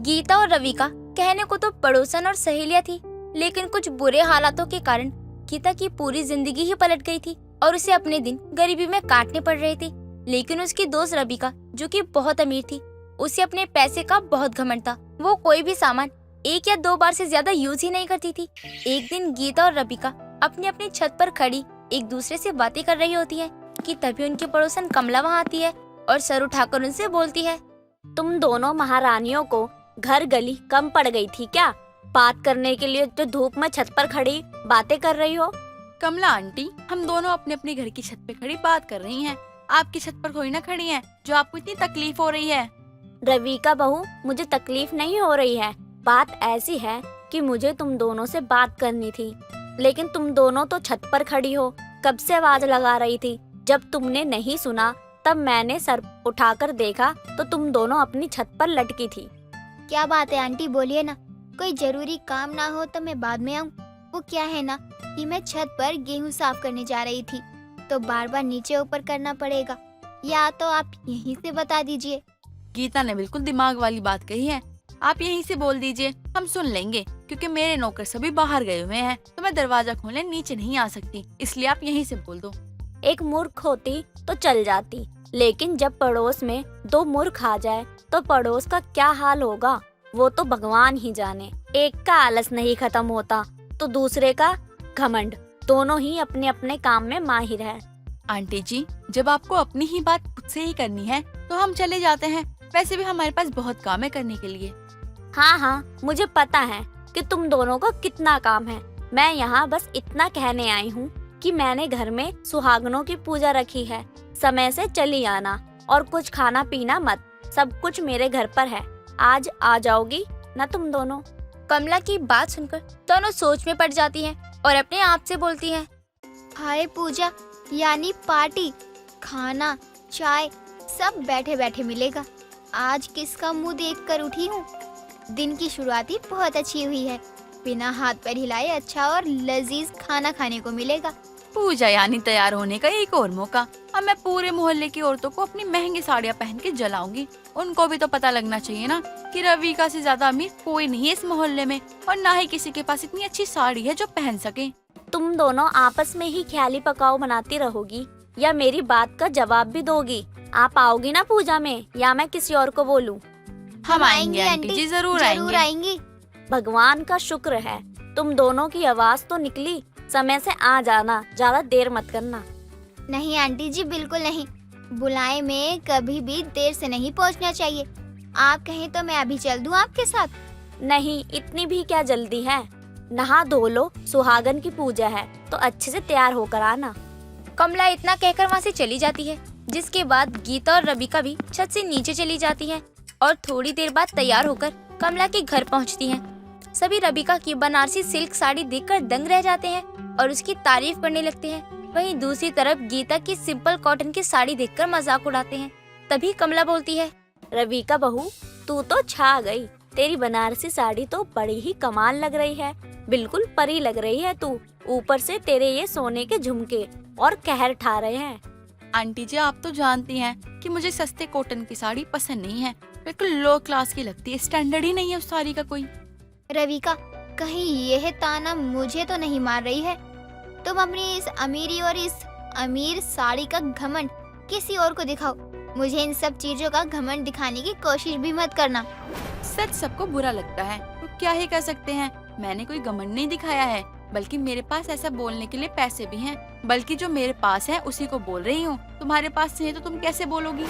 गीता और रवि का कहने को तो पड़ोसन और सहेलियां थी, लेकिन कुछ बुरे हालातों के कारण गीता की पूरी जिंदगी ही पलट गई थी और उसे अपने दिन गरीबी में काटने पड़ रहे थे। लेकिन उसकी दोस्त रबिका, जो कि बहुत अमीर थी, उसे अपने पैसे का बहुत घमंड था। वो कोई भी सामान 1 या 2 बार से ज्यादा यूज ही नहीं करती थी। एक दिन गीता और रबिका अपनी अपनी छत पर खड़ी एक दूसरे से बातें कर रही होती है कि तभी उनकी पड़ोसन कमला वहाँ आती है और सर उठाकर उनसे बोलती है, तुम दोनों महारानियों को घर गली कम पड़ गई थी क्या? बात करने के लिए जो धूप में छत पर खड़ी बातें कर रही हो। कमला आंटी, हम दोनों अपने अपने घर की छत पे खड़ी बात कर रही हैं। आपकी छत पर कोई ना खड़ी है जो आपको इतनी तकलीफ हो रही है। रविका बहू, मुझे तकलीफ नहीं हो रही है। बात ऐसी है कि मुझे तुम दोनों से बात करनी थी, लेकिन तुम दोनों तो छत पर खड़ी हो। कब से आवाज लगा रही थी, जब तुमने नहीं सुना तब मैंने सर उठाकर देखा तो तुम दोनों अपनी छत पर लटकी थी। क्या बात है आंटी, बोलिए ना। कोई जरूरी काम ना हो तो मैं बाद में आऊँ। वो क्या है ना कि मैं छत पर गेहूं साफ करने जा रही थी, तो बार बार नीचे ऊपर करना पड़ेगा, या तो आप यहीं से बता दीजिए। गीता ने बिल्कुल दिमाग वाली बात कही है। आप यहीं से बोल दीजिए, हम सुन लेंगे, क्योंकि मेरे नौकर सभी बाहर गए हुए हैं तो मैं दरवाजा खोलने नीचे नहीं आ सकती, इसलिए आप यहीं से बोल दो। एक मूर्ख होती तो चल जाती, लेकिन जब पड़ोस में 2 मूर्ख आ जाए तो पड़ोस का क्या हाल होगा वो तो भगवान ही जाने। एक का आलस नहीं खत्म होता तो दूसरे का घमंड। दोनों ही अपने अपने काम में माहिर है। आंटी जी, जब आपको अपनी ही बात खुद से ही करनी है तो हम चले जाते हैं। वैसे भी हमारे पास बहुत काम है करने के लिए। हाँ, मुझे पता है कि तुम दोनों को कितना काम है। मैं यहाँ बस इतना कहने आई हूँ कि मैंने घर में सुहागनों की पूजा रखी है। समय से चली आना और कुछ खाना पीना मत, सब कुछ मेरे घर पर है। आज आ जाओगी ना तुम दोनों? कमला की बात सुनकर दोनों सोच में पड़ जाती हैं और अपने आप से बोलती हैं, हाय पूजा, यानी पार्टी, खाना, चाय सब बैठे बैठे मिलेगा। आज किसका मुंह देख कर उठी हूँ। दिन की शुरुआत ही बहुत अच्छी हुई है। बिना हाथ पैर हिलाए अच्छा और लजीज खाना खाने को मिलेगा। पूजा यानी तैयार होने का एक और मौका। अब मैं पूरे मोहल्ले की औरतों को अपनी महंगी साड़ियाँ पहन के जलाऊंगी। उनको भी तो पता लगना चाहिए ना कि रविका से ज्यादा अमीर कोई नहीं है इस मोहल्ले में, और ना ही किसी के पास इतनी अच्छी साड़ी है जो पहन सके। तुम दोनों आपस में ही ख्याली पकाओ बनाती रहोगी या मेरी बात का जवाब भी दोगी? आप आओगी ना पूजा में, या मैं किसी और को बोलूं? हम आएंगे आंटी जी, जरूर आएंगे। भगवान का शुक्र है तुम दोनों की आवाज तो निकली। समय से आ जाना, ज्यादा देर मत करना। नहीं आंटी जी, बिल्कुल नहीं। बुलाए में कभी भी देर से नहीं पहुंचना चाहिए। आप कहें तो मैं अभी चल दूं आपके साथ। नहीं, इतनी भी क्या जल्दी है। नहा धो लो, सुहागन की पूजा है तो अच्छे से तैयार होकर आना। कमला इतना कहकर वहाँ से चली जाती है, जिसके बाद गीता और रबिका भी छत से नीचे चली जाती हैं और थोड़ी देर बाद तैयार होकर कमला के घर पहुँचती हैं। सभी रबिका की बनारसी सिल्क साड़ी देखकर दंग रह जाते हैं और उसकी तारीफ करने लगते हैं। वहीं दूसरी तरफ गीता की सिंपल कॉटन की साड़ी देखकर मजाक उड़ाते हैं। तभी कमला बोलती है, रविका बहू, तू तो छा गई। तेरी बनारसी साड़ी तो बड़ी ही कमाल लग रही है। बिल्कुल परी लग रही है तू। ऊपर से तेरे ये सोने के झुमके और कहर ठा रहे हैं। आंटी जी, आप तो जानती हैं कि मुझे सस्ते कॉटन की साड़ी पसंद नहीं है। बिल्कुल लो क्लास की लगती है, स्टैंडर्ड ही नहीं है उस साड़ी का कोई। रविका, कहीं यह ताना मुझे तो नहीं मार रही है? तुम अपनी इस अमीरी और इस अमीर साड़ी का घमंड किसी और को दिखाओ। मुझे इन सब चीजों का घमंड दिखाने की कोशिश भी मत करना। सच सबको बुरा लगता है तो क्या ही कर सकते हैं। मैंने कोई घमंड नहीं दिखाया है, बल्कि मेरे पास ऐसा बोलने के लिए पैसे भी हैं। बल्कि जो मेरे पास है उसी को बोल रही हूँ। तुम्हारे पास नहीं है तो तुम कैसे बोलोगी?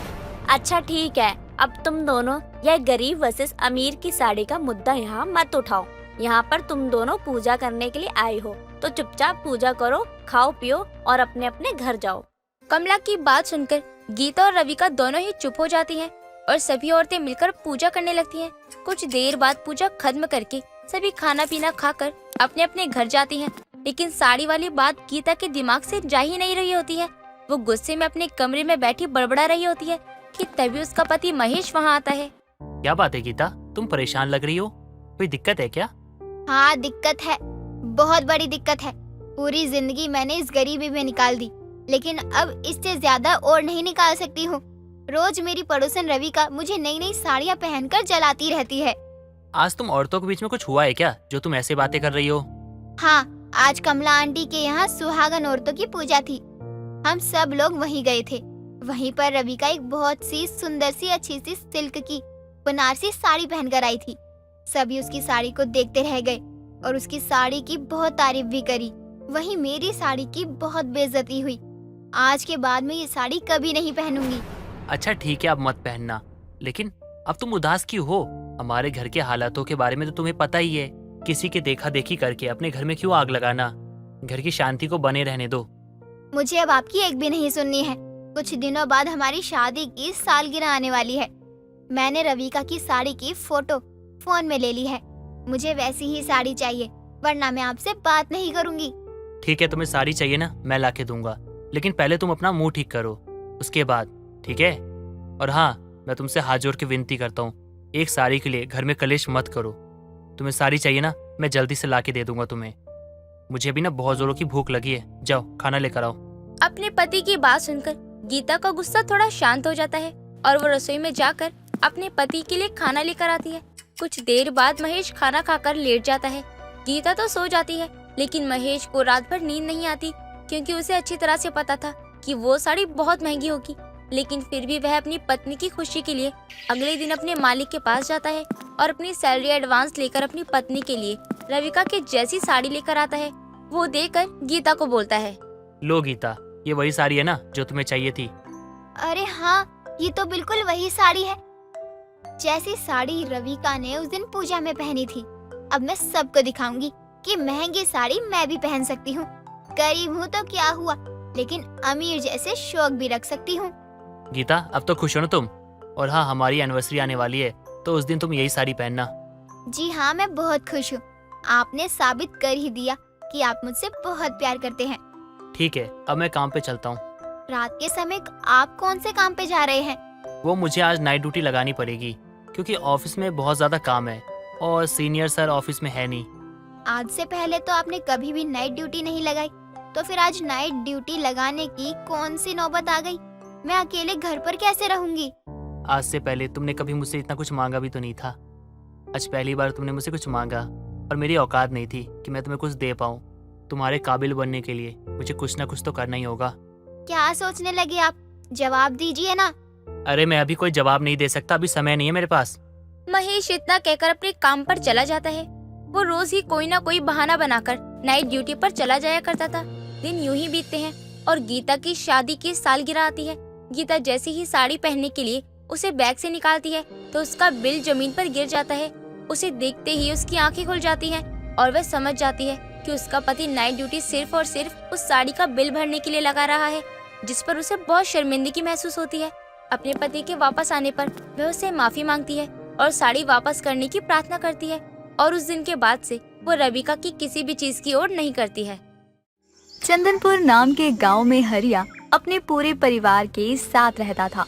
अच्छा ठीक है, अब तुम दोनों यह गरीब वर्सेस अमीर की साड़ी का मुद्दा यहाँ मत उठाओ। यहाँ पर तुम दोनों पूजा करने के लिए आए हो तो चुपचाप पूजा करो, खाओ पियो और अपने अपने घर जाओ। कमला की बात सुनकर गीता और रविका दोनों ही चुप हो जाती हैं और सभी औरतें मिलकर पूजा करने लगती हैं। कुछ देर बाद पूजा खत्म करके सभी खाना पीना खाकर अपने अपने घर जाती हैं। लेकिन साड़ी वाली बात गीता के दिमाग से जा ही नहीं रही होती है। वो गुस्से में अपने कमरे में बैठी बड़बड़ा रही होती है कि तभी उसका पति महेश वहाँ आता है। क्या बात है गीता, तुम परेशान लग रही हो? कोई दिक्कत है क्या? हाँ दिक्कत है, बहुत बड़ी दिक्कत है। पूरी जिंदगी मैंने इस गरीबी में निकाल दी, लेकिन अब इससे ज्यादा और नहीं निकाल सकती हूँ। रोज मेरी पड़ोसन रविका मुझे नई नई साड़ियाँ पहनकर जलाती रहती है। आज तुम औरतों के बीच में कुछ हुआ है क्या जो तुम ऐसे बातें कर रही हो? हाँ, आज कमला आंटी के यहाँ सुहागन औरतों की पूजा थी। हम सब लोग वहीं गए थे। वहीं पर रवि का एक बहुत सी सुंदर सी अच्छी सी सिल्क की बनारसी साड़ी पहनकर आई थी। सभी उसकी साड़ी को देखते रह गए और उसकी साड़ी की बहुत तारीफ भी करी। वहीं मेरी साड़ी की बहुत बेइज्जती हुई। आज के बाद मैं ये साड़ी कभी नहीं पहनूंगी। अच्छा ठीक है, अब मत पहनना। लेकिन अब तुम उदास क्यों हो? हमारे घर के हालातों के बारे में तो तुम्हें पता ही है। किसी के देखा देखी करके अपने घर में क्यों आग लगाना? घर की शांति को बने रहने दो। मुझे अब आपकी एक भी नहीं सुननी है। कुछ दिनों बाद हमारी शादी की सालगिरह आने वाली है। मैंने रविका की साड़ी की फोटो फोन में ले ली है। मुझे वैसी ही साड़ी चाहिए, वरना मैं आपसे बात नहीं करूंगी। ठीक है, तुम्हें साड़ी चाहिए ना, मैं ला के दूंगा। लेकिन पहले तुम अपना मुंह ठीक करो, उसके बाद, ठीक है? और हाँ, मैं तुमसे हाथ जोड़ के विनती करता हूँ, एक साड़ी के लिए घर में कलेश मत करो। तुम्हें साड़ी चाहिए ना, मैं जल्दी से ला के दे दूंगा तुम्हें। मुझे अभी ना बहुत जोरों की भूख लगी है। जाओ खाना लेकर आओ। अपने पति की बात सुनकर गीता का गुस्सा थोड़ा शांत हो जाता है और वो रसोई में जाकर अपने पति के लिए खाना लेकर आती है। कुछ देर बाद महेश खाना खाकर लेट जाता है। गीता तो सो जाती है, लेकिन महेश को रात भर नींद नहीं आती, क्योंकि उसे अच्छी तरह से पता था कि वो साड़ी बहुत महंगी होगी। लेकिन फिर भी वह अपनी पत्नी की खुशी के लिए अगले दिन अपने मालिक के पास जाता है और अपनी सैलरी एडवांस लेकर अपनी पत्नी के लिए रविका के जैसी साड़ी लेकर आता है। वो देखकर गीता को बोलता है, लो गीता, ये वही साड़ी है ना जो तुम्हें चाहिए थी? अरे हाँ, ये तो बिल्कुल वही साड़ी है जैसी साड़ी रविका ने उस दिन पूजा में पहनी थी। अब मैं सबको दिखाऊंगी कि महंगी साड़ी मैं भी पहन सकती हूँ। गरीब हूँ तो क्या हुआ, लेकिन अमीर जैसे शौक भी रख सकती हूँ। गीता, अब तो खुश हो ना तुम? और हाँ, हमारी एनिवर्सरी आने वाली है, तो उस दिन तुम यही साड़ी पहनना। जी हाँ, मैं बहुत खुश हूँ। आपने साबित कर ही दिया कि आप मुझसे बहुत प्यार करते हैं। ठीक है, अब मैं काम पे चलता हूँ। रात के समय आप कौन से काम पे जा रहे हैं? वो मुझे आज नाइट ड्यूटी लगानी पड़ेगी, क्योंकि ऑफिस में बहुत ज्यादा काम है और सीनियर सर ऑफिस में है नहीं। आज से पहले तो आपने कभी भी नाइट ड्यूटी नहीं लगाई, तो फिर आज नाइट ड्यूटी लगाने की कौन सी नौबत आ गई? मैं अकेले घर पर कैसे रहूंगी? आज से पहले तुमने कभी मुझसे इतना कुछ मांगा भी तो नहीं था। आज पहली बार तुमने मुझसे कुछ मांगा और मेरी औकात नहीं थी कि मैं तुम्हें कुछ दे पाऊँ। तुम्हारे काबिल बनने के लिए मुझे कुछ ना कुछ तो करना ही होगा। क्या सोचने लगे आप? जवाब दीजिए ना। अरे मैं अभी कोई जवाब नहीं दे सकता, अभी समय नहीं है मेरे पास। महेश इतना कहकर अपने काम पर चला जाता है। वो रोज ही कोई ना कोई बहाना बनाकर नाइट ड्यूटी पर चला जाया करता था। दिन यूं ही बीतते हैं और गीता की शादी की सालगिरह आती है। गीता जैसे ही साड़ी पहनने के लिए उसे बैग से निकालती है तो उसका बिल जमीन पर गिर जाता है। उसे देखते ही उसकी आंखें खुल जाती हैं और वह समझ जाती है कि उसका पति नाइट ड्यूटी सिर्फ और सिर्फ उस साड़ी का बिल भरने के लिए लगा रहा है, जिस पर उसे बहुत शर्मिंदगी महसूस होती है। अपने पति के वापस आने पर वह उससे माफी मांगती है और साड़ी वापस करने की प्रार्थना करती है और उस दिन के बाद से वो रविका की किसी भी चीज की ओर नहीं करती है। चंदनपुर नाम के गांव में हरिया अपने पूरे परिवार के साथ रहता था।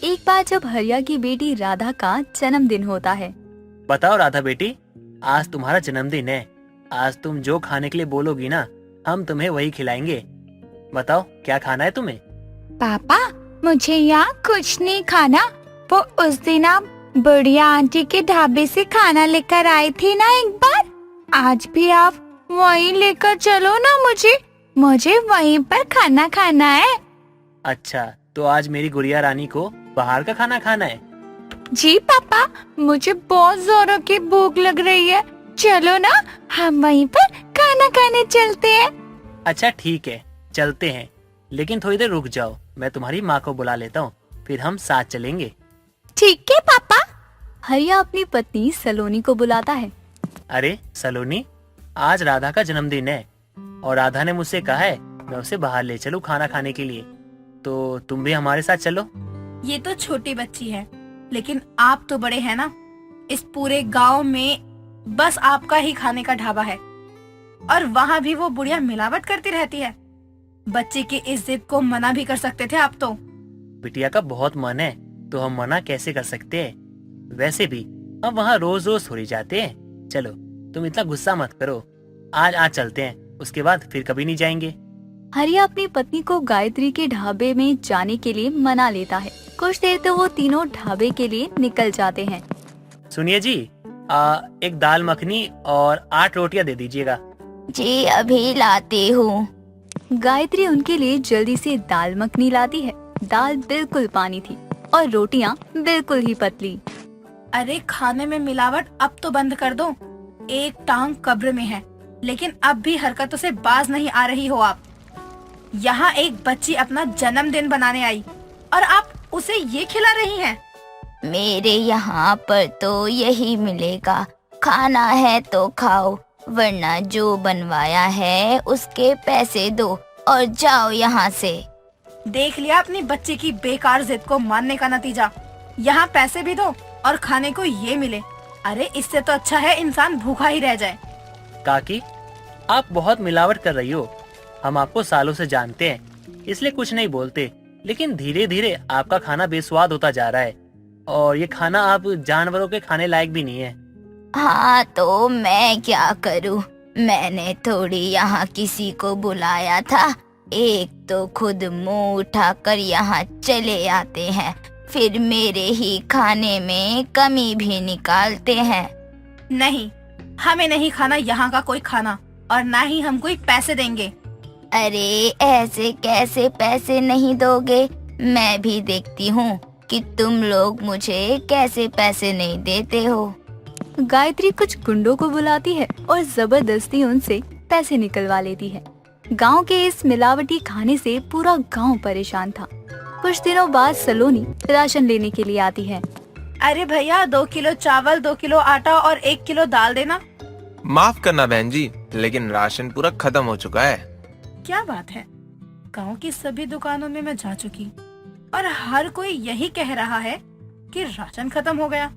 एक बार जब हरिया की बेटी राधा का जन्मदिन होता है। बताओ राधा बेटी, आज तुम्हारा जन्मदिन है। आज तुम जो खाने के लिए बोलोगी ना, हम तुम्हें वही खिलाएंगे। बताओ क्या खाना है तुम्हें? पापा, मुझे यहाँ कुछ नहीं खाना। वो उस दिन आप बुढ़िया आंटी के ढाबे से खाना लेकर आई थी ना एक बार, आज भी आप वहीं लेकर चलो ना। मुझे वहीं पर खाना खाना है। अच्छा, तो आज मेरी गुड़िया रानी को बाहर का खाना खाना है? जी पापा, मुझे बहुत जोरों की भूख लग रही है। चलो ना, हम वहीं पर खाना खाने चलते हैं। अच्छा ठीक है, चलते हैं, लेकिन थोड़ी देर रुक जाओ, मैं तुम्हारी माँ को बुला लेता हूँ, फिर हम साथ चलेंगे। ठीक है पापा। हरिया अपनी पत्नी सलोनी को बुलाता है। अरे सलोनी, आज राधा का जन्मदिन है और राधा ने मुझसे कहा है मैं उसे बाहर ले चलूं खाना खाने के लिए, तो तुम भी हमारे साथ चलो। ये तो छोटी बच्ची है, लेकिन आप तो बड़े हैं ना। इस पूरे गांव में बस आपका ही खाने का ढाबा है और वहाँ भी वो बुढ़िया मिलावट करती रहती है। बच्चे की इस जिद को मना भी कर सकते थे आप तो। बिटिया का बहुत मन है तो हम मना कैसे कर सकते हैं? वैसे भी हम वहाँ रोज रोज थोड़ी जाते हैं। चलो तुम इतना गुस्सा मत करो, आज चलते हैं, उसके बाद फिर कभी नहीं जाएंगे। हरिया अपनी पत्नी को गायत्री के ढाबे में जाने के लिए मना लेता है। कुछ देर तो वो तीनों ढाबे के लिए निकल जाते हैं। सुनिए जी, एक दाल मखनी और 8 रोटियां दे दीजिएगा। जी अभी लाती हूँ। गायत्री उनके लिए जल्दी से दाल मखनी लाती है। दाल बिल्कुल पानी थी और रोटियां बिल्कुल ही पतली। अरे खाने में मिलावट अब तो बंद कर दो। एक टांग कब्र में है, लेकिन अब भी हरकतों से बाज नहीं आ रही हो आप। यहाँ एक बच्ची अपना जन्मदिन बनाने आई और आप उसे ये खिला रही हैं। मेरे यहाँ पर तो यही मिलेगा, खाना है तो खाओ, वरना जो बनवाया है उसके पैसे दो और जाओ यहाँ से। देख लिया अपनी बच्ची की बेकार जिद को मानने का नतीजा। यहाँ पैसे भी दो और खाने को ये मिले। अरे इससे तो अच्छा है इंसान भूखा ही रह जाए। काकी, आप बहुत मिलावट कर रही हो। हम आपको सालों से जानते हैं, इसलिए कुछ नहीं बोलते, लेकिन धीरे धीरे आपका खाना बेस्वाद होता जा रहा है और ये खाना आप जानवरों के खाने लायक भी नहीं है। हाँ तो मैं क्या करूँ, मैंने थोड़ी यहाँ किसी को बुलाया था। एक तो खुद मुंह उठाकर यहाँ चले आते हैं, फिर मेरे ही खाने में कमी भी निकालते हैं। नहीं, हमें नहीं खाना यहाँ का कोई खाना, और ना ही हम कोई पैसे देंगे। अरे ऐसे कैसे पैसे नहीं दोगे? मैं भी देखती हूँ कि तुम लोग मुझे कैसे पैसे नहीं देते हो। गायत्री कुछ गुंडों को बुलाती है और जबरदस्ती उनसे पैसे निकलवा लेती है। गांव के इस मिलावटी खाने से पूरा गांव परेशान था। कुछ दिनों बाद सलोनी राशन लेने के लिए आती है। अरे भैया 2 किलो चावल, 2 किलो आटा और 1 किलो दाल देना। माफ करना बहन जी, लेकिन राशन पूरा खत्म हो चुका है। क्या बात है, गांव की सभी दुकानों में मैं जा चुकी और हर कोई यही कह रहा है कि राशन खत्म हो गया।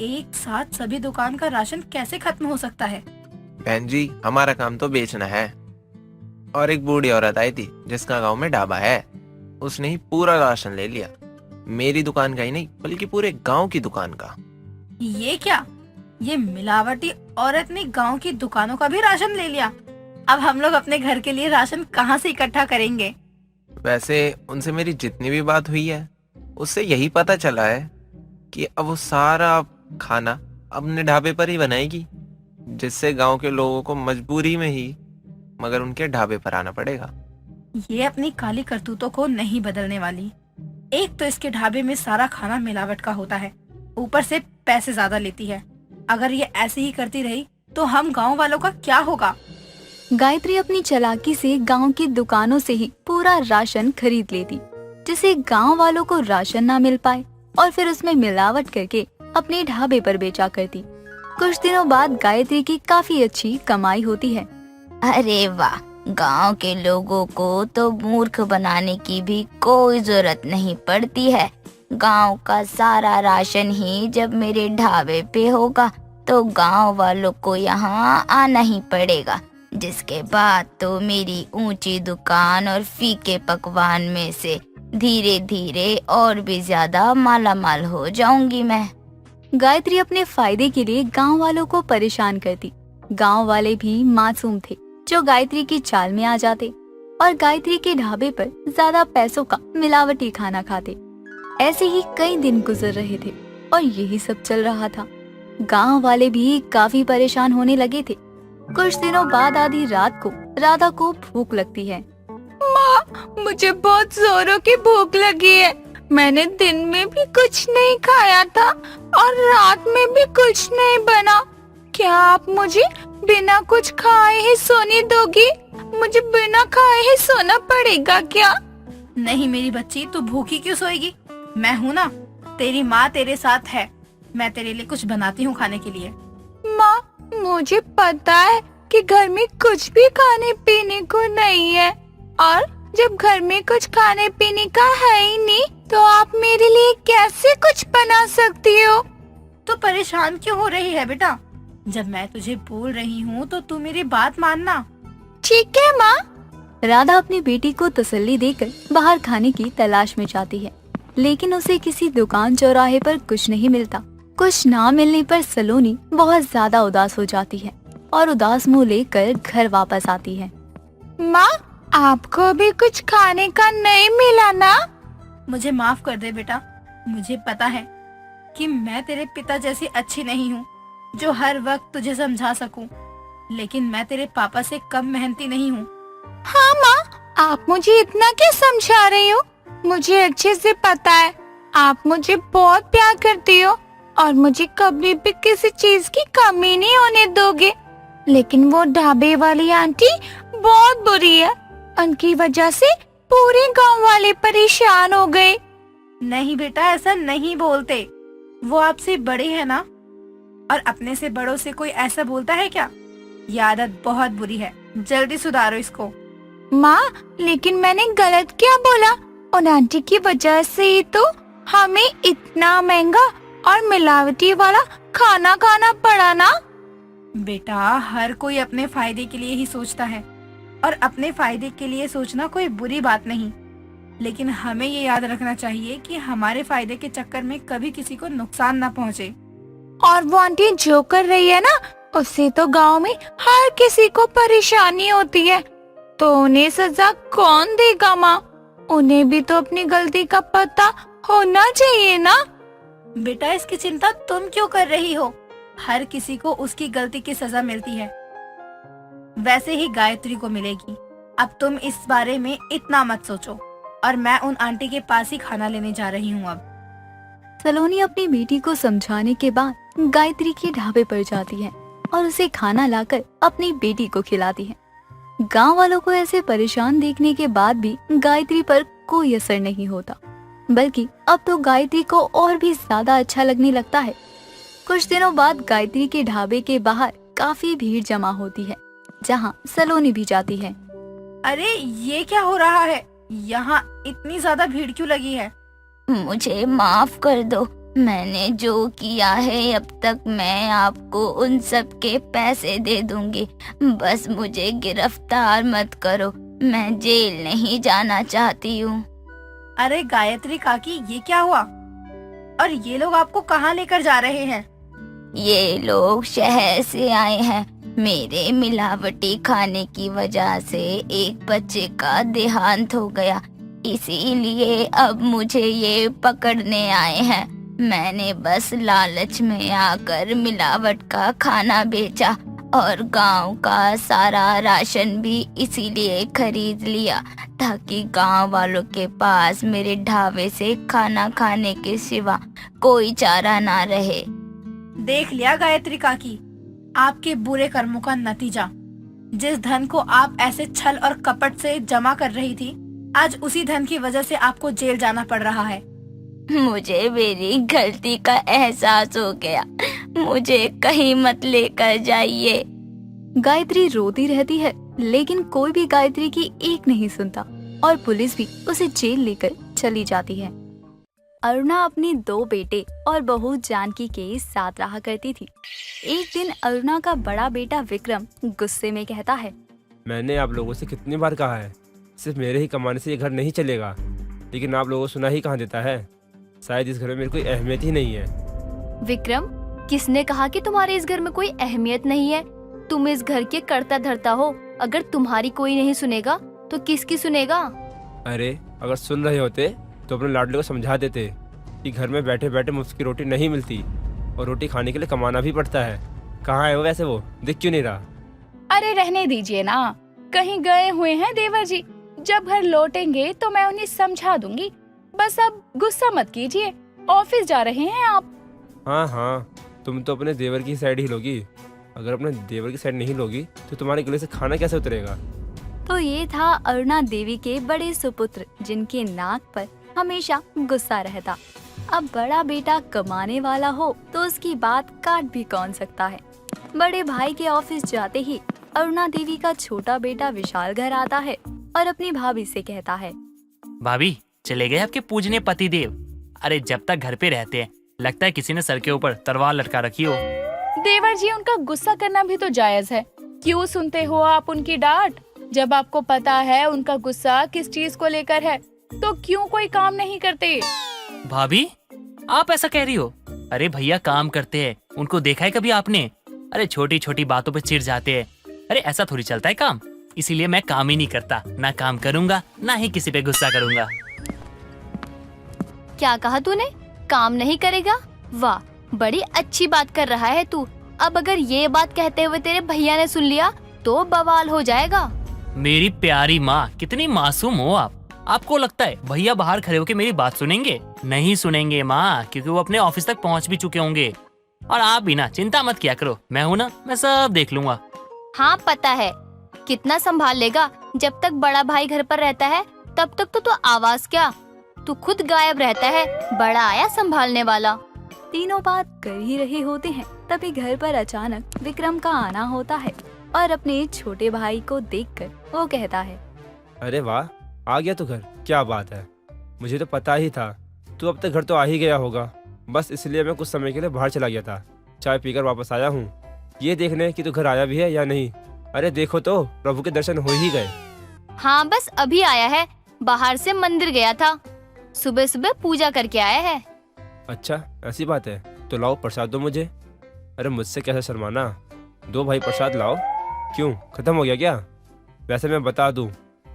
एक साथ सभी दुकान का राशन कैसे खत्म हो सकता है? बहन जी, हमारा काम तो बेचना है। और एक बूढ़ी औरत आई थी जिसका गांव में ढाबा है, उसने ही पूरा राशन ले लिया। मेरी दुकान का ही नहीं बल्कि पूरे गांव की दुकान का। ये क्या, ये मिलावटी औरत ने गांव की दुकानों का भी राशन ले लिया। अब हम लोग अपने घर के लिए राशन कहाँ से इकट्ठा करेंगे? वैसे उनसे मेरी जितनी भी बात हुई है, उससे यही पता चला है कि अब वो सारा खाना अपने ढाबे पर ही बनाएगी, जिससे गांव के लोगों को मजबूरी में ही मगर उनके ढाबे पर आना पड़ेगा। ये अपनी काली करतूतों को नहीं बदलने वाली। एक तो इसके ढाबे में सारा खाना मिलावट का होता है, ऊपर से पैसे ज्यादा लेती है। अगर ये ऐसे ही करती रही तो हम गांव वालों का क्या होगा? गायत्री अपनी चालाकी से गांव की दुकानों से ही पूरा राशन खरीद लेती, जिससे गांव वालों को राशन ना मिल पाए और फिर उसमें मिलावट करके अपने ढाबे पर बेचा करती। कुछ दिनों बाद गायत्री की काफी अच्छी कमाई होती है। अरे वाह, गांव के लोगों को तो मूर्ख बनाने की भी कोई जरूरत नहीं पड़ती है। गांव का सारा राशन ही जब मेरे ढाबे पे होगा तो गांव वालों को यहाँ आना ही पड़ेगा, जिसके बाद तो मेरी ऊंची दुकान और फीके पकवान में से धीरे धीरे और भी ज्यादा मालामाल हो जाऊंगी मैं। गायत्री अपने फायदे के लिए गांव वालों को परेशान करती। गांव वाले भी मासूम थे जो गायत्री की चाल में आ जाते और गायत्री के ढाबे पर ज्यादा पैसों का मिलावटी खाना खाते। ऐसे ही कई दिन गुजर रहे थे और यही सब चल रहा था। गांव वाले भी काफी परेशान होने लगे थे। कुछ दिनों बाद आधी रात को राधा को भूख लगती है। माँ, मुझे बहुत जोरों की भूख लगी है। मैंने दिन में भी कुछ नहीं खाया था और रात में भी कुछ नहीं बना। क्या आप मुझे बिना कुछ खाए ही सोने दोगी? मुझे बिना खाए ही सोना पड़ेगा क्या? नहीं मेरी बच्ची, तू भूखी क्यों सोएगी? मैं हूँ ना, तेरी माँ तेरे साथ है। मैं तेरे लिए कुछ बनाती हूँ खाने के लिए। माँ, मुझे पता है कि घर में कुछ भी खाने पीने को नहीं है, और जब घर में कुछ खाने पीने का है ही नहीं तो आप मेरे लिए कैसे कुछ बना सकती हो? तो परेशान क्यों हो रही है बेटा? जब मैं तुझे बोल रही हूँ तो तू मेरी बात मानना। ठीक है माँ। राधा अपनी बेटी को तसल्ली देकर बाहर खाने की तलाश में जाती है, लेकिन उसे किसी दुकान चौराहे पर कुछ नहीं मिलता। कुछ ना मिलने पर सलोनी बहुत ज्यादा उदास हो जाती है और उदास मुंह लेकर घर वापस आती है। माँ, आपको भी कुछ खाने का नहीं मिला ना? मुझे माफ कर दे बेटा, मुझे पता है कि मैं तेरे पिता जैसी अच्छी नहीं हूँ, जो हर वक्त तुझे समझा सकूं, लेकिन मैं तेरे पापा से कम मेहनती नहीं हूँ। हाँ माँ, आप मुझे इतना क्या समझा रही हो? मुझे अच्छे से पता है आप मुझे बहुत प्यार करती हो और मुझे कभी भी किसी चीज की कमी नहीं होने दोगे। लेकिन वो ढाबे वाली आंटी बहुत बुरी है, उनकी वजह से पूरे गांव वाले परेशान हो गए। नहीं बेटा, ऐसा नहीं बोलते। वो आपसे बड़े हैं ना, और अपने से बड़ों से कोई ऐसा बोलता है क्या? ये आदत बहुत बुरी है, जल्दी सुधारो इसको। माँ, लेकिन मैंने गलत क्या बोला? उन आंटी की वजह से ही तो हमें इतना महंगा और मिलावटी वाला खाना खाना पड़ा ना। बेटा, हर कोई अपने फायदे के लिए ही सोचता है, और अपने फायदे के लिए सोचना कोई बुरी बात नहीं। लेकिन हमें ये याद रखना चाहिए कि हमारे फायदे के चक्कर में कभी किसी को नुकसान ना पहुंचे। और वो आंटी जो कर रही है ना, उससे तो गांव में हर किसी को परेशानी होती है, तो उन्हें सजा कौन देगा माँ? उन्हें भी तो अपनी गलती का पता होना चाहिए ना। बेटा, इसकी चिंता तुम क्यों कर रही हो? हर किसी को उसकी गलती की सजा मिलती है, वैसे ही गायत्री को मिलेगी। अब तुम इस बारे में इतना मत सोचो, और मैं उन आंटी के पास ही खाना लेने जा रही हूँ अब। सलोनी अपनी बेटी को समझाने के बाद गायत्री के ढाबे पर जाती है और उसे खाना लाकर अपनी बेटी को खिलाती है। गांव वालों को ऐसे परेशान देखने के बाद भी गायत्री पर कोई असर नहीं होता, बल्कि अब तो गायत्री को और भी ज्यादा अच्छा लगने लगता है। कुछ दिनों बाद गायत्री के ढाबे के बाहर काफी भीड़ जमा होती है, जहां सलोनी भी जाती है। अरे, ये क्या हो रहा है? यहाँ इतनी ज्यादा भीड़ क्यों लगी है? मुझे माफ कर दो, मैंने जो किया है अब तक मैं आपको उन सब के पैसे दे दूंगी। बस मुझे गिरफ्तार मत करो, मैं जेल नहीं जाना चाहती हूँ। अरे गायत्री काकी, ये क्या हुआ? और ये लोग आपको कहाँ लेकर जा रहे हैं? ये लोग शहर से आए हैं। मेरे मिलावटी खाने की वजह से एक बच्चे का देहांत हो गया, इसीलिए अब मुझे ये पकड़ने आए हैं। मैंने बस लालच में आकर मिलावट का खाना बेचा और गांव का सारा राशन भी इसीलिए खरीद लिया ताकि गांव वालों के पास मेरे ढाबे से खाना खाने के सिवा कोई चारा ना रहे। देख लिया गायत्री काकी, आपके बुरे कर्मों का नतीजा। जिस धन को आप ऐसे छल और कपट से जमा कर रही थी, आज उसी धन की वजह से आपको जेल जाना पड़ रहा है। मुझे मेरी गलती का एहसास हो गया, मुझे कहीं मत लेकर जाइए। गायत्री रोती रहती है, लेकिन कोई भी गायत्री की एक नहीं सुनता और पुलिस भी उसे जेल लेकर चली जाती है। अरुणा अपने 2 बेटे और बहू जानकी के साथ रहा करती थी। एक दिन अरुणा का बड़ा बेटा विक्रम गुस्से में कहता है, मैंने आप लोगों से कितनी बार कहा है, सिर्फ मेरे ही कमाने से ये घर नहीं चलेगा, लेकिन आप लोगों को सुना ही कहाँ देता है। शायद इस घर में मेरी कोई अहमियत ही नहीं है। विक्रम, किसने कहा कि तुम्हारे इस घर में कोई अहमियत नहीं है? तुम इस घर के कर्ता धर्ता हो, अगर तुम्हारी कोई नहीं सुनेगा तो किसकी सुनेगा? अरे, अगर सुन रहे होते तो अपने लाडले को समझा देते कि घर में बैठे बैठे मुफ्त की रोटी नहीं मिलती और रोटी खाने के लिए कमाना भी पड़ता है। कहाँ है वो वैसे? वो दिख क्यों नहीं रहा? अरे रहने दीजिए ना, कहीं गए हुए हैं देवर जी। जब घर लौटेंगे तो मैं उन्हें समझा दूंगी। बस अब गुस्सा मत कीजिए, ऑफिस जा रहे हैं आप। हाँ, तुम तो अपने देवर की साइड ही लोगी। अगर अपने देवर की साइड नहीं लोगी तो तुम्हारे गले से खाना कैसे उतरेगा? तो ये था अरुणा देवी के बड़े सुपुत्र, जिनके नाक पर हमेशा गुस्सा रहता। अब बड़ा बेटा कमाने वाला हो तो उसकी बात काट भी कौन सकता है। बड़े भाई के ऑफिस जाते ही अरुणा देवी का छोटा बेटा विशाल घर आता है और अपनी भाभी से कहता है, भाभी, चले गए आपके पूजने पति देव? अरे जब तक घर पे रहते हैं लगता है किसी ने सर के ऊपर तलवार लटका रखी हो। देवर जी, उनका गुस्सा करना भी तो जायज है। क्यों सुनते हो आप उनकी डांट? जब आपको पता है उनका गुस्सा किस चीज को लेकर है, तो क्यों कोई काम नहीं करते? भाभी, आप ऐसा कह रही हो? अरे भैया काम करते हैं, उनको देखा है कभी आपने? अरे छोटी छोटी बातों पे चिढ़ जाते हैं। अरे ऐसा थोड़ी चलता है काम, इसीलिए मैं काम ही नहीं करता, ना काम करूंगा ना ही किसी पे गुस्सा करूंगा। क्या कहा तूने? काम नहीं करेगा? वाह, बड़ी अच्छी बात कर रहा है तू। अब अगर ये बात कहते हुए तेरे भैया ने सुन लिया तो बवाल हो जाएगा। मेरी प्यारी माँ, कितनी मासूम हो आप। आपको लगता है भैया बाहर खड़े होकर मेरी बात सुनेंगे? नहीं सुनेंगे माँ, क्योंकि वो अपने ऑफिस तक पहुँच भी चुके होंगे। और आप भी ना चिंता मत किया करो, मैं हूँ ना, मैं सब देख लूंगा। हाँ पता है, कितना संभाल लेगा। जब तक बड़ा भाई घर पर रहता है तब तक तो तू आवाज क्या, तू खुद गायब रहता है। बड़ा आया संभालने वाला। तीनों बात कर ही रहे होते हैं, तभी घर पर अचानक विक्रम का आना होता है और अपने छोटे भाई को देखकर वो कहता है, अरे वाह, आ गया तू घर, क्या बात है। मुझे तो पता ही था तू अब तक घर तो आ ही गया होगा। बस इसलिए मैं कुछ समय के लिए बाहर चला गया था, चाय पीकर वापस आया हूँ ये देखने कि तू घर आया भी है या नहीं। अरे देखो तो, प्रभु के दर्शन हो ही गए। हाँ बस अभी आया है, बाहर से मंदिर गया था, सुबह सुबह पूजा करके आया है। अच्छा ऐसी बात है, तो लाओ प्रसाद दो मुझे। अरे मुझसे कैसे शर्माना, दो भाई प्रसाद लाओ। क्यों, खत्म हो गया क्या? वैसे मैं बता दूं,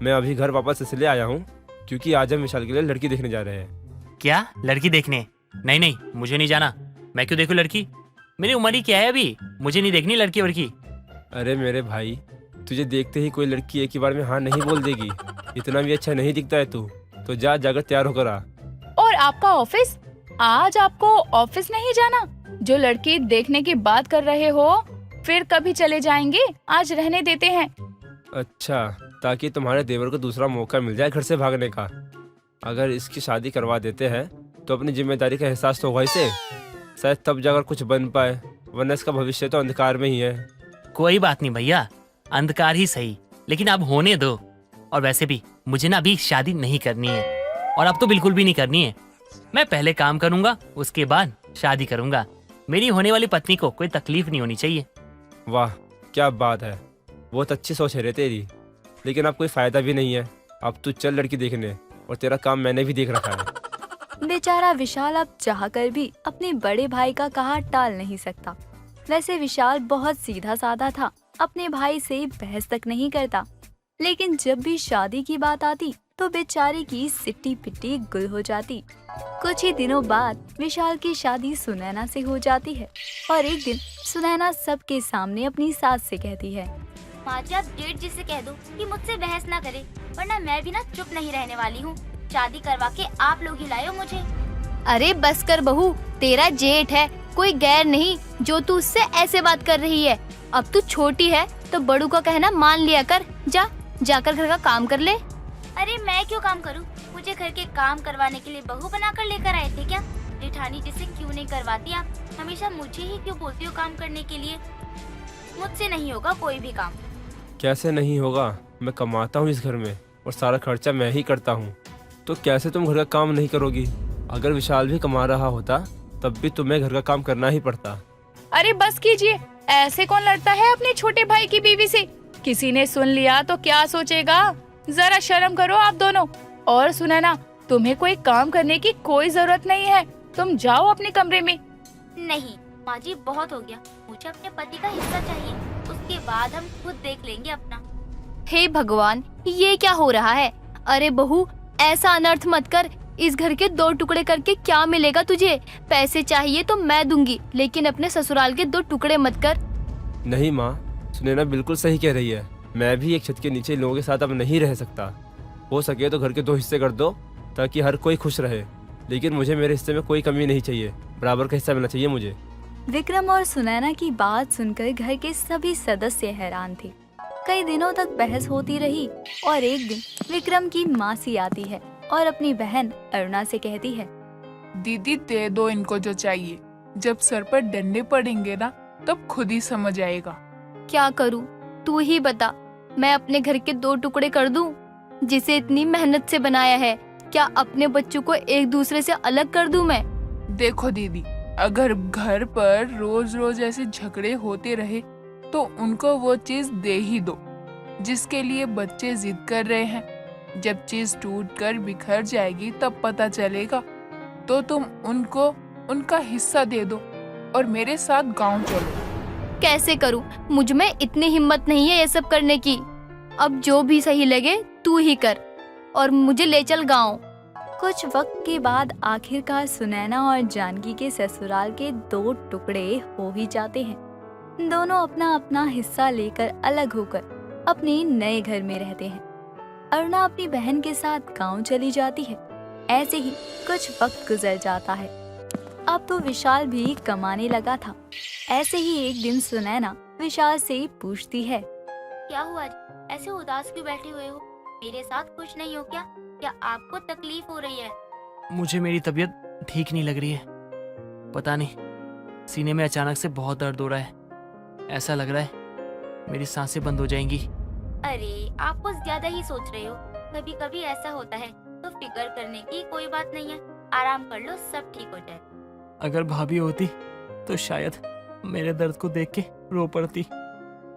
मैं अभी घर वापस इसलिए आया हूँ क्योंकि आज हम विशाल के लिए लड़की देखने जा रहे हैं। क्या, लड़की देखने? नहीं नहीं, मुझे नहीं जाना। मैं क्यों देखूं लड़की? मेरी उम्र ही क्या है अभी, मुझे नहीं देखनी लड़की वड़की। अरे मेरे भाई, तुझे देखते ही कोई लड़की एक ही बार में हाँ नहीं बोल देगी। इतना भी अच्छा नहीं दिखता है तू, तो जा जाकर तैयार होकर आ। और आपका ऑफिस? आज आपको ऑफिस नहीं जाना? जो लड़की देखने की बात कर रहे हो, फिर कभी चले जाएंगे, आज रहने देते हैं। अच्छा, ताकि तुम्हारे देवर को दूसरा मौका मिल जाए घर से भागने का। अगर इसकी शादी करवा देते हैं तो अपनी जिम्मेदारी का एहसास तो होगा इसे, शायद तब जाकर कुछ बन पाए, वरना इसका भविष्य तो अंधकार में ही है। कोई बात नहीं भैया, अंधकार ही सही, लेकिन अब होने दो। और वैसे भी मुझे ना अभी शादी नहीं करनी है, और अब तो बिल्कुल भी नहीं करनी है। मैं पहले काम करूंगा, उसके बाद शादी करूंगा। मेरी होने वाली पत्नी को कोई तकलीफ नहीं होनी चाहिए। वाह क्या बात है, बहुत अच्छी सोच है रे तेरी, लेकिन अब कोई फायदा भी नहीं है। अब तू चल लड़की देखने, और तेरा काम मैंने भी देख रखा है। बेचारा विशाल अब चाहकर भी अपने बड़े भाई का कहा टाल नहीं सकता। वैसे विशाल बहुत सीधा साधा था, अपने भाई से बहस तक नहीं करता, लेकिन जब भी शादी की बात आती तो बेचारे की सिट्टी पिट्टी गुल हो जाती। कुछ ही दिनों बाद विशाल की शादी सुनैना से हो जाती है, और एक दिन सुनैना सबके सामने अपनी सास से कहती है, माँ जी आप जेठ जी से कह दो कि मुझसे बहस ना करे, वरना मैं भी ना चुप नहीं रहने वाली हूँ। शादी करवा के आप लोग ही लाए मुझे। अरे बस कर बहू, तेरा जेठ है, कोई गैर नहीं जो तू उससे ऐसे बात कर रही है। अब तू छोटी है तो बड़ू का कहना मान लिया कर। जाकर घर का काम कर ले। अरे मैं क्यों काम करूं? मुझे घर के काम करवाने के लिए बहू बनाकर लेकर आए थे क्या? जेठानी जिसे क्यों नहीं करवाती आप? हमेशा मुझे ही क्यों बोलती हो काम करने के लिए? मुझसे नहीं होगा कोई भी काम। कैसे नहीं होगा, मैं कमाता हूँ इस घर में और सारा खर्चा मैं ही करता हूँ, तो कैसे तुम घर का काम नहीं करोगी? अगर विशाल भी कमा रहा होता तब भी तुम्हें घर का काम करना ही पड़ता। अरे बस कीजिए, ऐसे कौन लड़ता है अपने छोटे भाई की बीवी से? किसी ने सुन लिया तो क्या सोचेगा? जरा शर्म करो आप दोनों। और सुनैना, तुम्हें कोई काम करने की कोई जरूरत नहीं है, तुम जाओ अपने कमरे में। नहीं माँ जी, बहुत हो गया, मुझे अपने पति का हिस्सा चाहिए, उसके बाद हम खुद देख लेंगे अपना। हे भगवान, ये क्या हो रहा है? अरे बहू, ऐसा अनर्थ मत कर। इस घर के 2 टुकड़े करके क्या मिलेगा तुझे? पैसे चाहिए तो मैं दूंगी, लेकिन अपने ससुराल के 2 टुकड़े मत कर। नहीं माँ, सुनैना बिल्कुल सही कह रही है। मैं भी एक छत के नीचे लोगों के साथ अब नहीं रह सकता। हो सके तो घर के 2 हिस्से कर दो ताकि हर कोई खुश रहे, लेकिन मुझे मेरे हिस्से में कोई कमी नहीं चाहिए, बराबर का हिस्सा मिलना चाहिए मुझे। विक्रम और सुनैना की बात सुनकर घर के सभी सदस्य हैरान थे। कई दिनों तक बहस होती रही, और एक दिन विक्रम की मासी आती है और अपनी बहन अरुणा से कहती है, दीदी दे दो इनको जो चाहिए, जब सर पर डंडे पड़ेंगे ना तब खुद ही समझ आएगा। क्या करूं, तू ही बता। मैं अपने घर के 2 टुकड़े कर दूं, जिसे इतनी मेहनत से बनाया है? क्या अपने बच्चों को एक दूसरे से अलग कर दूं मैं? देखो दीदी, अगर घर पर रोज रोज ऐसे झगड़े होते रहे तो उनको वो चीज दे ही दो जिसके लिए बच्चे जिद कर रहे हैं। जब चीज टूट कर बिखर जाएगी तब पता चलेगा, तो तुम उनको उनका हिस्सा दे दो और मेरे साथ गांव चलो। कैसे करूं? मुझ में इतनी हिम्मत नहीं है ये सब करने की। अब जो भी सही लगे तू ही कर, और मुझे ले चल गांव। कुछ वक्त के बाद आखिरकार सुनैना और जानकी के ससुराल के 2 टुकड़े हो ही जाते हैं। दोनों अपना अपना हिस्सा लेकर अलग होकर अपने नए घर में रहते हैं। अरुणा अपनी बहन के साथ गांव चली जाती है। ऐसे ही कुछ वक्त गुजर जाता है। अब तो विशाल भी कमाने लगा था। ऐसे ही एक दिन सुनैना विशाल से पूछती है, क्या हुआ जी? ऐसे उदास क्यों बैठे हुए हो? मेरे साथ खुश नहीं हो क्या? क्या आपको तकलीफ हो रही है? मुझे मेरी तबीयत ठीक नहीं लग रही है। पता नहीं, सीने में अचानक से बहुत दर्द हो रहा है। ऐसा लग रहा है मेरी सांसें बंद हो जाएंगी। अरे आप कुछ ज्यादा ही सोच रहे हो। कभी कभी ऐसा होता है, तो फिक्र करने की कोई बात नहीं है। आराम कर लो, सब ठीक हो जाए। अगर भाभी होती तो शायद मेरे दर्द को देख के रो पड़ती।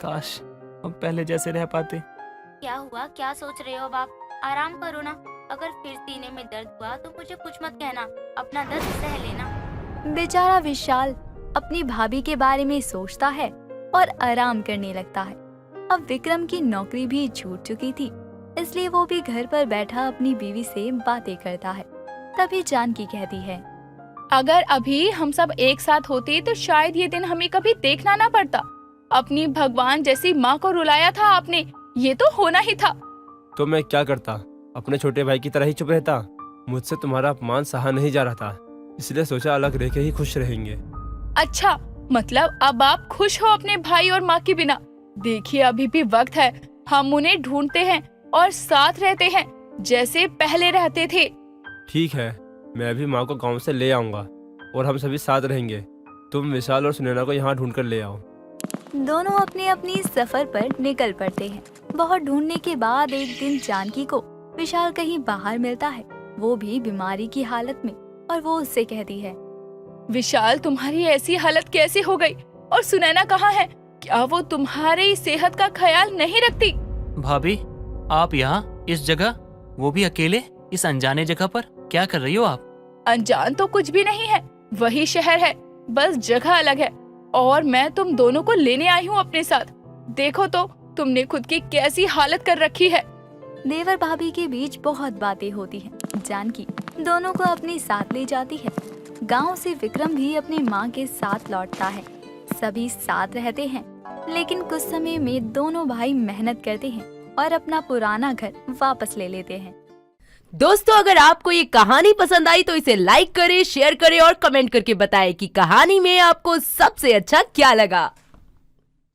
काश हम पहले जैसे रह पाते। क्या हुआ? क्या सोच रहे हो अब आप? आराम करो ना। अगर फिर सीने में दर्द हुआ तो मुझे कुछ मत कहना, अपना दर्द सह लेना। बेचारा विशाल अपनी भाभी के बारे में सोचता है और आराम करने लगता है। अब विक्रम की नौकरी भी छूट चुकी थी, इसलिए वो भी घर पर बैठा अपनी बीवी से बातें करता है। तभी जानकी कहती है, अगर अभी हम सब एक साथ होते तो शायद ये दिन हमें कभी देखना ना पड़ता। अपनी भगवान जैसी माँ को रुलाया था आपने, ये तो होना ही था। तो मैं क्या करता? अपने छोटे भाई की तरह ही चुप रहता? मुझसे तुम्हारा अपमान सहा नहीं जा रहा था, इसलिए सोचा अलग रह के ही खुश रहेंगे। अच्छा, मतलब अब आप खुश हो अपने भाई और माँ के बिना? देखिए अभी भी वक्त है, हम उन्हें ढूंढते हैं और साथ रहते हैं जैसे पहले रहते थे। ठीक है, मैं भी माँ को गांव से ले आऊंगा और हम सभी साथ रहेंगे। तुम विशाल और सुनैना को यहाँ ढूंढ कर ले आओ। दोनों अपने अपनी सफर पर निकल पड़ते हैं। बहुत ढूंढने के बाद एक दिन जानकी को विशाल कहीं बाहर मिलता है, वो भी बीमारी की हालत में, और वो उससे कहती है, विशाल तुम्हारी ऐसी हालत कैसे हो गई? और सुनैना कहाँ है? क्या वो तुम्हारी सेहत का ख्याल नहीं रखती? भाभी, आप यहाँ इस जगह, वो भी अकेले, इस अनजाने जगह पर क्या कर रही हो आप? अनजान तो कुछ भी नहीं है, वही शहर है, बस जगह अलग है। और मैं तुम दोनों को लेने आई हूँ अपने साथ। देखो तो तुमने खुद की कैसी हालत कर रखी है। देवर भाभी के बीच बहुत बातें होती हैं। जानकी दोनों को अपने साथ ले जाती है। गांव से विक्रम भी अपनी माँ के साथ लौटता है। सभी साथ रहते हैं, लेकिन कुछ समय में दोनों भाई मेहनत करते हैं और अपना पुराना घर वापस ले लेते हैं। दोस्तों, अगर आपको ये कहानी पसंद आई तो इसे लाइक करें, शेयर करें और कमेंट करके बताएं कि कहानी में आपको सबसे अच्छा क्या लगा।